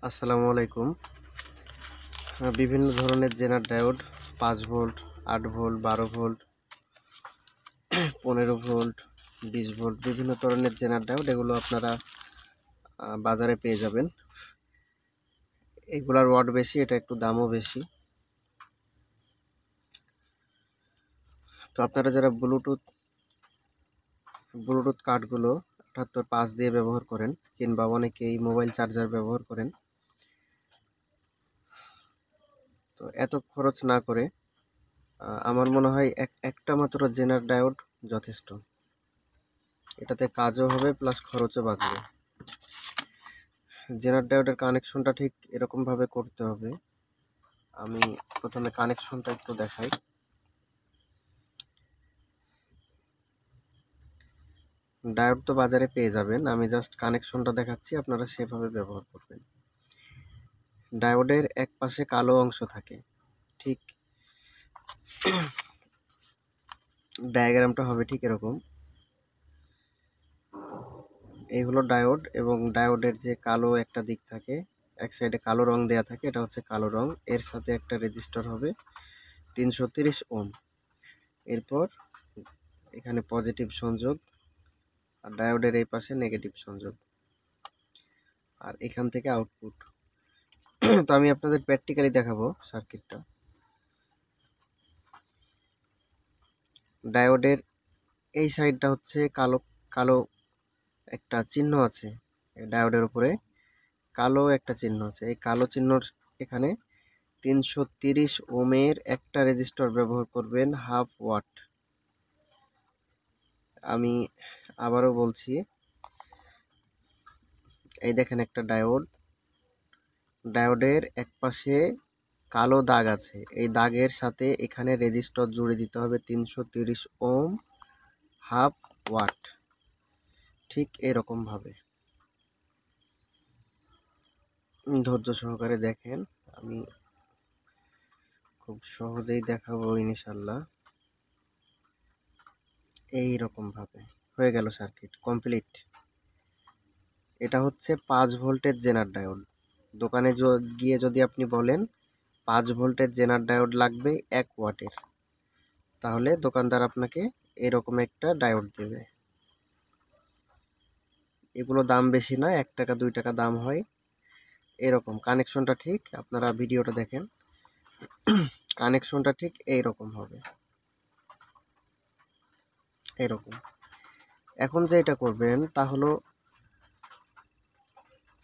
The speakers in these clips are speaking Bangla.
আসসালামু আলাইকুম। বিভিন্ন ধরনের zener diode 5 volt, 8 volt, 12 volt, 15 volt, 20 volt বিভিন্ন ধরনের জেনার ডায়োড এগুলো আপনারা বাজারে পেয়ে যাবেন। এগুলার ওয়াট বেশি, এটা একটু দামও বেশি। তো আপনারা যারা ব্লুটুথ কার্ডগুলো 78/5 দিয়ে ব্যবহার করেন কিংবা অনেকেই মোবাইল চার্জার ব্যবহার করেন, তো এত খরচ না করে আমার মনে হয় একটা মাত্র জেনার ডায়োড যথেষ্ট। এটাতে কাজও হবে প্লাস খরচও বাঁচবে। জেনার ডায়োডের কানেকশনটা ঠিক এরকমভাবে করতে হবে। আমি প্রথমে কানেকশনটা একটু দেখাই। ডায়োড তো বাজারে পেয়ে যাবেন, আমি জাস্ট কানেকশনটা দেখাচ্ছি, আপনারা সেভাবে ব্যবহার করবেন। ডায়োডের এক পাশে কালো অংশ থাকে, ঠিক ডায়াগ্রামটা হবে ঠিক এরকম। এই হলো ডায়োড, এবং ডায়োডের যে কালো একটা দিক থাকে, এক সাইডে কালো রং দেয়া থাকে, এটা হচ্ছে কালো রং। এর সাথে একটা রেজিস্টার হবে 330 ওহম। এরপর এখানে পজিটিভ সংযোগ, আর ডায়োডের এই পাশে নেগেটিভ সংযোগ, আর এখান থেকে আউটপুট। তো আমি আপনাদের প্র্যাকটিক্যালি দেখাবো সার্কিটটা। ডায়োডের এই সাইডটা হচ্ছে কালো কালো একটা চিহ্ন আছে, ডায়োডের উপরে কালো একটা চিহ্ন আছে। এই কালো চিহ্নর এখানে 330 ওহমের একটা রেজিস্টর ব্যবহার করবেন, 1/2 ওয়াট। আমি আবারও বলছি, এই দেখেন একটা ডায়োডের এক পাশে কালো দাগ আছে, এই দাগের সাথে এখানে রেজিস্টর জুড়ে দিতে হবে 330 ওহম, 1/2 ওয়াট। ঠিক এরকম ভাবে ধৈর্য সহকারে দেখেন, আমি খুব সহজেই দেখাবো ইনশাল্লাহ। এই রকম ভাবে হয়ে গেল, সার্কিট কমপ্লিট। এটা হচ্ছে 5 ভোল্টের জেনার ডায়োড। দোকানে গিয়ে যদি আপনি বলেন 5 ভোল্টের জেনার ডায়োড লাগবে 1 ওয়াটের, তাহলে দোকানদার আপনাকে এরকম একটা ডায়োড দেবে। এগুলো দাম বেশি না, 1 টাকা 2 টাকা দাম হয়। এরকম কানেকশনটা ঠিক, আপনারা ভিডিওটা দেখেন, কানেকশনটা ঠিক এইরকম হবে, এরকম। এখন যে এটা করবেন তা হলো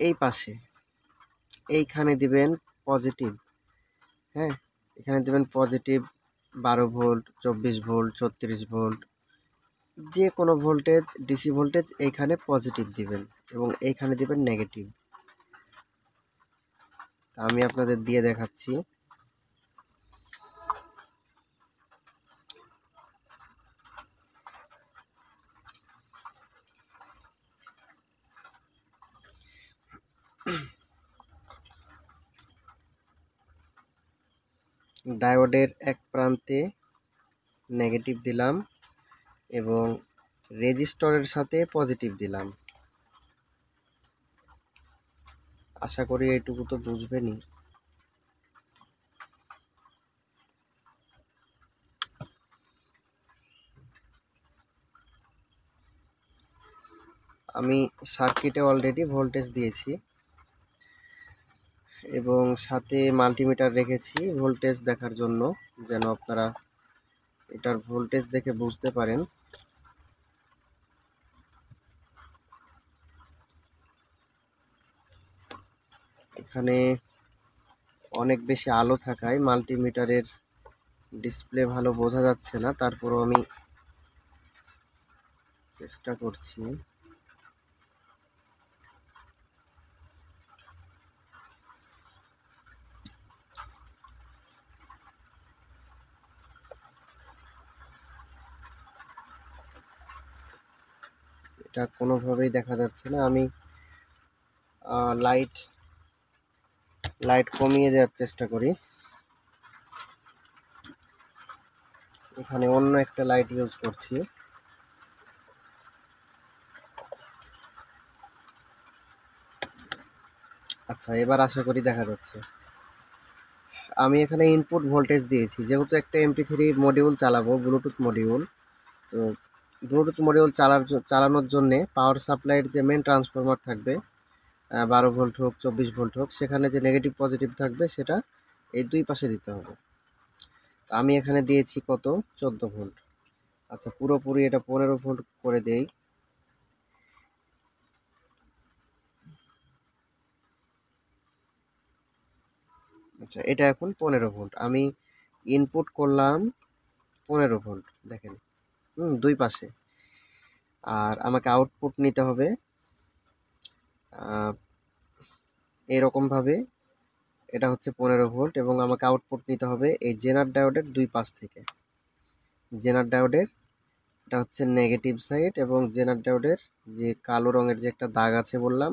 এই পাশে এইখানে দিবেন পজিটিভ, হ্যাঁ, এখানে দিবেন পজিটিভ 12 ভোল্ট, 24 ভোল্ট, 36 ভোল্ট, যে কোনো ভোল্টেজ, ডিসি ভোল্টেজ এইখানে পজিটিভ দিবেন, এবং এইখানে দিবেন নেগেটিভ। আমি আপনাদের দিয়ে দেখাচ্ছি। ডায়োডের এক প্রান্তে নেগেটিভ দিলাম এবং রেজিস্টরের সাথে পজিটিভ দিলাম। আশা করি এইটুকু তো বুঝবেনই। আমি সার্কিটে অলরেডি ভোল্টেজ দিয়েছি এবং সাথে মাল্টিমিটার রেখেছি ভোল্টেজ দেখার জন্য, যেন আপনারা এটার ভোল্টেজ দেখে বুঝতে পারেন। এখানে অনেক বেশি আলো থাকায় মাল্টিমিটারের ডিসপ্লে ভালো বোঝা যাচ্ছে না, তারপরও আমি চেষ্টা করছি। এটা কোনোভাবেই দেখা যাচ্ছে না। আমি লাইট কমিয়ে দেওয়ার চেষ্টা করি। এখানে অন্য একটা লাইট ইউজ করছি। আচ্ছা, আচ্ছা, এবার আশা করি দেখা যাচ্ছে। আমি এখানে ইনপুট ভোল্টেজ দিয়েছি, যেহেতু একটা MP3 মডিউল চালাবো, ব্লুটুথ মডিউল। তো ব্লুটুথ মডিউল চালানোর জন্যে পাওয়ার সাপ্লাইয়ের যে মেন ট্রান্সফরমার থাকবে, 12 ভোল্ট হোক 24 ভোল্ট হোক, সেখানে যে নেগেটিভ পজিটিভ থাকবে সেটা এই দুই পাশে দিতে হবে। আমি এখানে দিয়েছি কত, 14 ভোল্ট। আচ্ছা, পুরোপুরি এটা 15 ভোল্ট করে দেই। আচ্ছা, এটা এখন 15 ভোল্ট। আমি ইনপুট করলাম 15 ভোল্ট, দেখেন, দুই পাশে। আর আমাকে আউটপুট নিতে হবে এরকমভাবে, এটা হচ্ছে 15 ভোল্ট, এবং আমাকে আউটপুট নিতে হবে এই জেনার ডায়োডের দুই পাশ থেকে। জেনার ডায়োডের এটা হচ্ছে নেগেটিভ সাইড, এবং জেনার ডায়োডের যে কালো রঙের যে একটা দাগ আছে বললাম,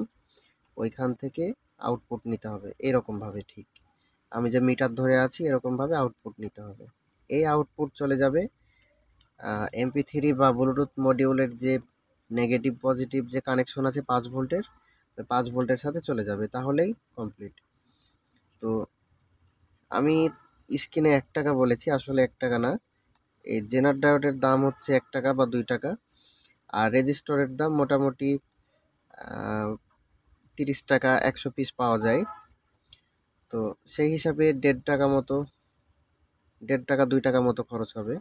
ওইখান থেকে আউটপুট নিতে হবে এরকমভাবে। ঠিক আমি যে মিটার ধরে আছি এরকমভাবে আউটপুট নিতে হবে। এই আউটপুট চলে যাবে MP3 বা ব্লুটুথ মডিউলের যে নেগেটিভ পজিটিভ যে কানেকশন আছে 5 ভোল্টের, 5 ভোল্টের সাথে চলে যাবে, তাহলেই কমপ্লিট। তো আমি স্ক্রিনে 1 টাকা বলেছি, আসলে 1 টাকা না। এই জেনার ডায়োডের দাম হচ্ছে 1 টাকা বা 2 টাকা, আর রেজিস্টরের দাম মোটামুটি 30 টাকা 100 পিস পাওয়া যায়। তো সেই হিসাবে 1.5 টাকা মতো, 1.5 টাকা 2 টাকা মতো খরচ হবে।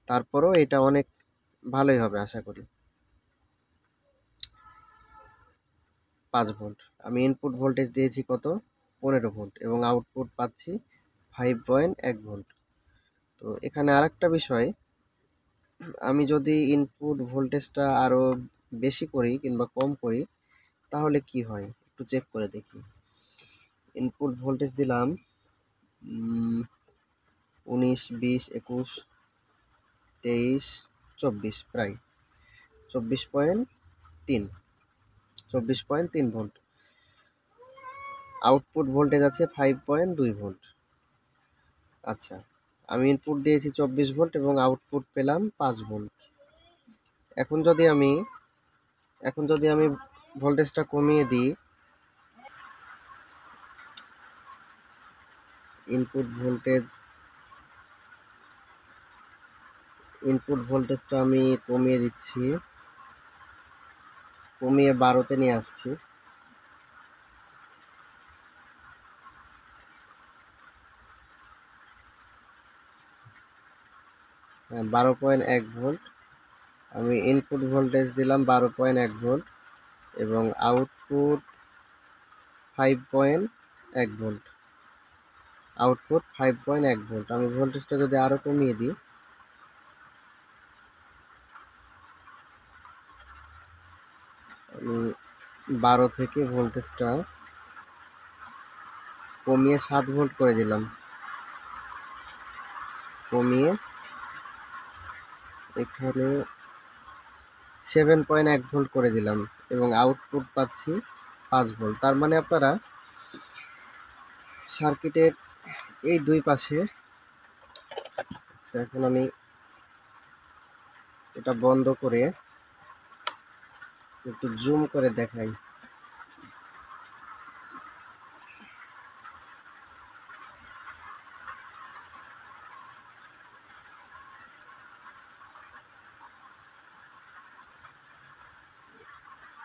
তারপরও এটা অনেক ভালোই হবে আশা করি। 5 ভোল্ট, আমি ইনপুট ভোল্টেজ দিয়েছি কত, 15 ভোল্ট, এবং আউটপুট পাচ্ছি 5.1 ভোল্ট। তো এখানে আরেকটা বিষয়, আমি যদি ইনপুট ভোল্টেজটা আরও বেশি করি কিংবা কম করি তাহলে কি হয় একটু চেক করে দেখি। ইনপুট ভোল্টেজ দিলাম 19, 20, 21, 23, 24, প্রায় 24.3 ভোল্ট। আউটপুট ভোল্টেজ আছে 5.2 ভোল্ট। আচ্ছা, আমি ইনপুট দিয়েছি 24 ভোল্ট এবং আউটপুট পেলাম 5 ভোল্ট। এখন যদি আমি ভোল্টেজটা কমিয়ে দিই, ইনপুট ভোল্টেজটা আমি কমিয়ে দিচ্ছি, কমিয়ে 12তে নিয়ে আসছি। হ্যাঁ, 12.1 ভোল্ট। আমি ইনপুট ভোল্টেজ দিলাম 12.1 ভোল্ট এবং আউটপুট 5.1 ভোল্ট। আমি ভোল্টেজটা যদি আরও কমিয়ে দিই, আমি 12 থেকে ভোল্টেজটা কমিয়ে 7 ভোল্ট করে দিলাম, কমিয়ে এখানে 7.1 ভোল্ট করে দিলাম, এবং আউটপুট পাচ্ছি 5 ভোল্ট। তার মানে আপনারা সার্কিটের এই দুই পাশে, এখন আমি এটা বন্ধ করে একটু জুম করে দেখাই।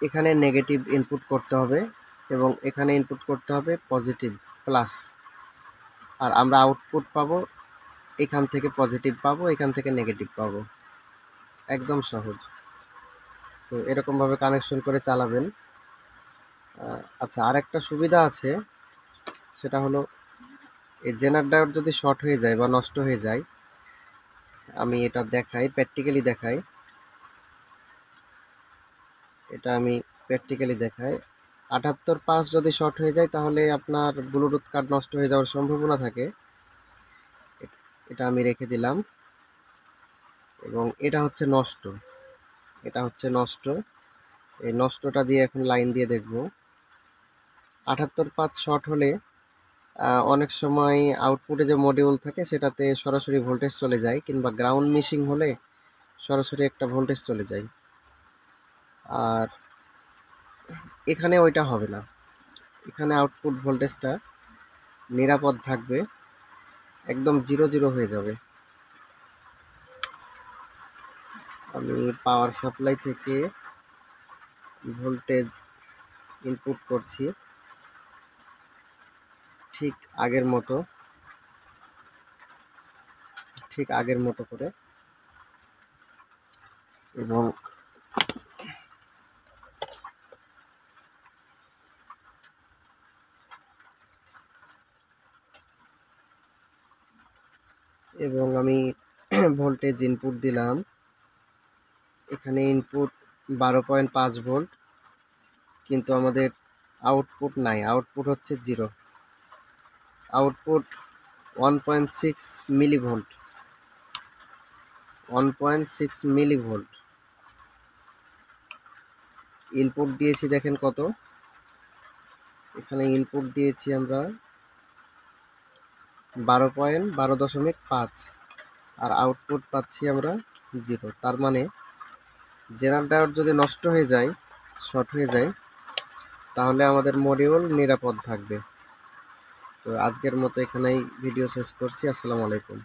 এখানে নেগেটিভ ইনপুট করতে হবে এবং এখানে ইনপুট করতে হবে পজিটিভ প্লাস, আর আমরা আউটপুট পাবো এখান থেকে পজিটিভ পাবো, এখান থেকে নেগেটিভ পাবো, একদম সহজ। তো এরকমভাবে কানেকশন করে চালাবেন। আচ্ছা, আর একটা সুবিধা আছে, সেটা হলো এই জেনার ডায়োড যদি শর্ট হয়ে যায় বা নষ্ট হয়ে যায়, আমি এটা দেখাই, প্র্যাকটিক্যালি দেখাই, আমি 78.5 যদি শর্ট হয়ে যায় তাহলে আপনার ব্লুটুথ কার্ড নষ্ট হয়ে যাওয়ার সম্ভাবনা থাকে। এটা আমি রেখে দিলাম, এবং এটা হচ্ছে নষ্ট, এই নষ্টটা দিয়ে এখন লাইন দিয়ে দেখব। 78.5 শর্ট হলে অনেক সময় আউটপুটে যে মডিউল থাকে সেটাতে সরাসরি ভোল্টেজ চলে যায়, কিংবা গ্রাউন্ড মিসিং হলে সরাসরি একটা ভোল্টেজ চলে যায়। আর এখানে ওইটা হবে না, এখানে আউটপুট ভোল্টেজটা নিরাপদ থাকবে, একদম 0 হয়ে যাবে। আমি পাওয়ার সাপ্লাই থেকে ভোল্টেজ ইনপুট করছি ঠিক আগের মতো করে, এবং আমি ভোল্টেজ ইনপুট দিলাম। এখানে ইনপুট 12.5 ভোল্ট, কিন্তু আমাদের আউটপুট নাই, আউটপুট হচ্ছে 0, আউটপুট 1.6 মিলিভোল্ট, 1.6 মিলিভোল্ট। ইনপুট দিয়েছি দেখেন কত, এখানে ইনপুট দিয়েছি আমরা 12.5, আর আউটপুট পাচ্ছি আমরা 0। তার মানে জেনারেল ডায়োড যদি নষ্ট হয়ে যায়, শর্ট হয়ে যায়, তাহলে আমাদের মডিউল নিরাপদ থাকবে। তো আজকের মতো এখানেই ভিডিও শেষ করছি। আসসালামু আলাইকুম।